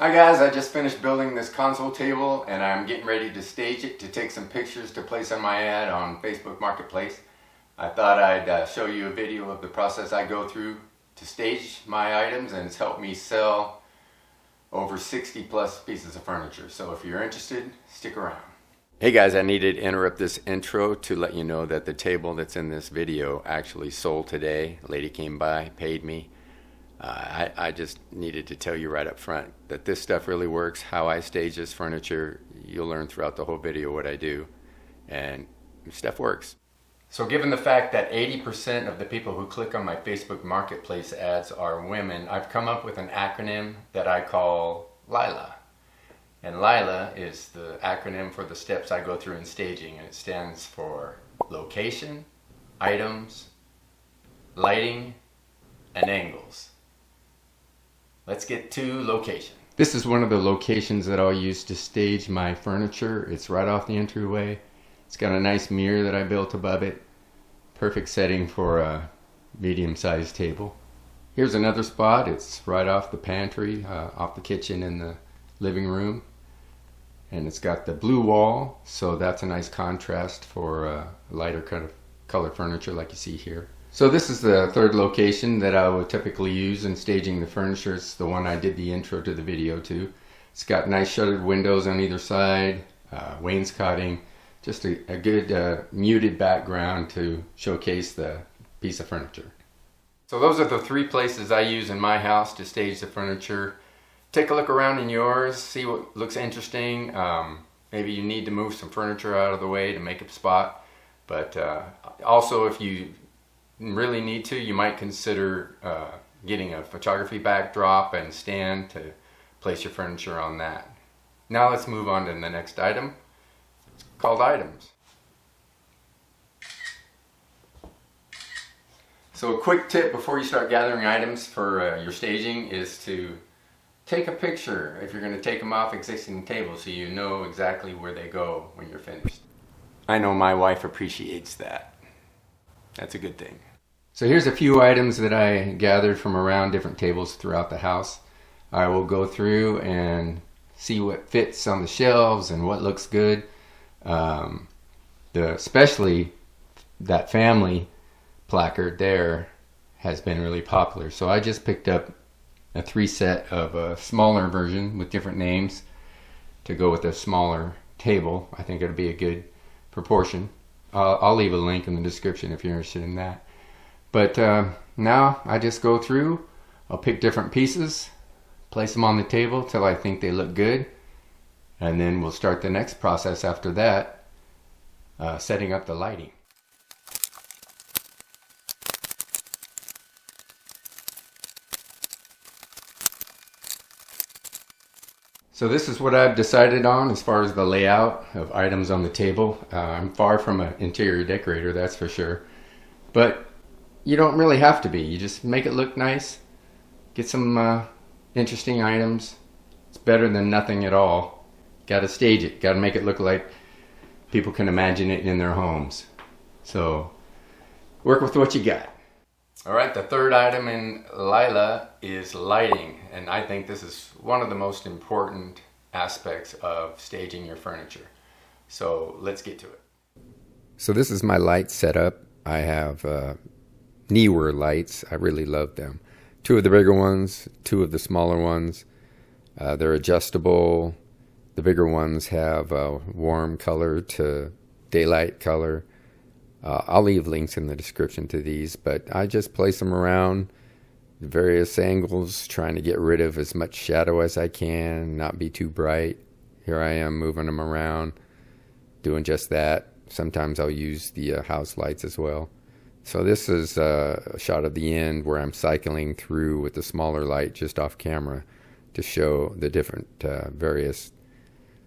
Hi guys, I just finished building this console table and I'm getting ready to stage it to take some pictures to place on my ad on Facebook Marketplace. I thought I'd show you a video of the process I go through to stage my items, and it's helped me sell over 60 plus pieces of furniture. So if you're interested, stick around. Hey guys, I needed to interrupt this intro to let you know that the table that's in this video actually sold today. A lady came by, paid me. I just needed to tell you right up front that this stuff really works. How I stage this furniture, you'll learn throughout the whole video what I do, and stuff works. So given the fact that 80% of the people who click on my Facebook Marketplace ads are women, I've come up with an acronym that I call LILA. And LILA is the acronym for the steps I go through in staging, and it stands for location, items, lighting, and angles. Let's get to location. This is one of the locations that I'll use to stage my furniture. It's right off the entryway. It's got a nice mirror that I built above it. Perfect setting for a medium-sized table. Here's another spot. It's right off the pantry, off the kitchen in the living room. And it's got the blue wall, so that's a nice contrast for lighter kind of color furniture like you see here. So this is the third location that I would typically use in staging the furniture. It's the one I did the intro to the video to. It's got nice shuttered windows on either side, wainscoting, just a good muted background to showcase the piece of furniture. So those are the three places I use in my house to stage the furniture. Take a look around in yours, see what looks interesting. Maybe you need to move some furniture out of the way to make a spot. But also, if you really need to, you might consider getting a photography backdrop and stand to place your furniture on that. Now let's move on to the next item. It's called items. So a quick tip before you start gathering items for your staging is to take a picture if you're going to take them off existing tables so you know exactly where they go when you're finished. I know my wife appreciates that. That's a good thing. So here's a few items that I gathered from around different tables throughout the house. I will go through and see what fits on the shelves and what looks good. Especially that family placard there has been really popular. So I just picked up a 3 set of a smaller version with different names to go with a smaller table. I think it'll be a good proportion. I'll leave a link in the description if you're interested in that. But now I just go through, I'll pick different pieces, place them on the table till I think they look good, and then we'll start the next process after that, setting up the lighting. So this is what I've decided on as far as the layout of items on the table. I'm far from an interior decorator, that's for sure. But you don't really have to be. You just make it look nice. Get some interesting items. It's better than nothing at all. Gotta stage it. Gotta make it look like people can imagine it in their homes. So work with what you got. Alright, the third item in LILA is lighting. And I think this is one of the most important aspects of staging your furniture. So let's get to it. So this is my light setup. I have Neewer Lights. I really love them. 2 of the bigger ones, 2 of the smaller ones. They're adjustable. The bigger ones have a warm color to daylight color. I'll leave links in the description to these, but I just place them around various angles, trying to get rid of as much shadow as I can, not be too bright. Here I am moving them around, doing just that. Sometimes I'll use the house lights as well. So this is a shot of the end where I'm cycling through with the smaller light just off camera to show the different various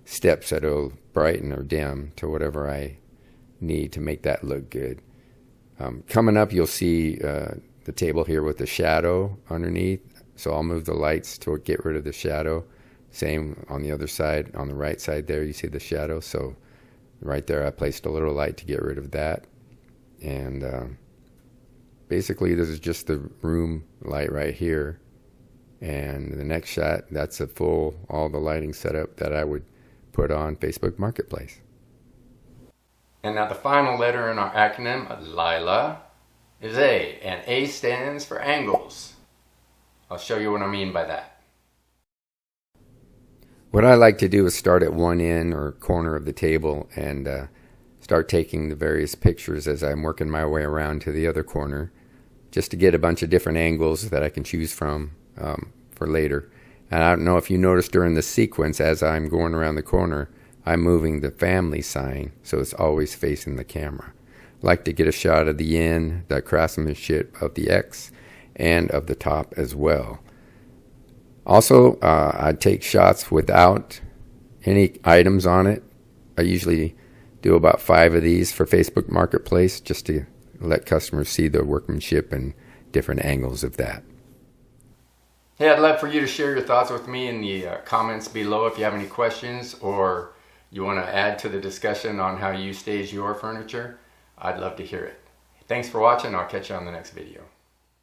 steps that will brighten or dim to whatever I need to make that look good. Coming up, you'll see the table here with the shadow underneath. So I'll move the lights to get rid of the shadow. Same on the other side, on the right side there, you see the shadow. So right there, I placed a little light to get rid of that. And basically, this is just the room light right here. And the next shot, that's a full, all the lighting setup that I would put on Facebook Marketplace. And now the final letter in our acronym, LILA, is A, and A stands for angles. I'll show you what I mean by that. What I like to do is start at one end or corner of the table and start taking the various pictures as I'm working my way around to the other corner, just to get a bunch of different angles that I can choose from for later. And I don't know if you noticed during the sequence, as I'm going around the corner, I'm moving the family sign so it's always facing the camera. I like to get a shot of the end, the craftsmanship of the X, and of the top as well. Also, I take shots without any items on it. I usually do about 5 of these for Facebook Marketplace just to let customers see the workmanship and different angles of that. Hey, I'd love for you to share your thoughts with me in the comments below if you have any questions or you want to add to the discussion on how you stage your furniture. I'd love to hear it. Thanks for watching. I'll catch you on the next video.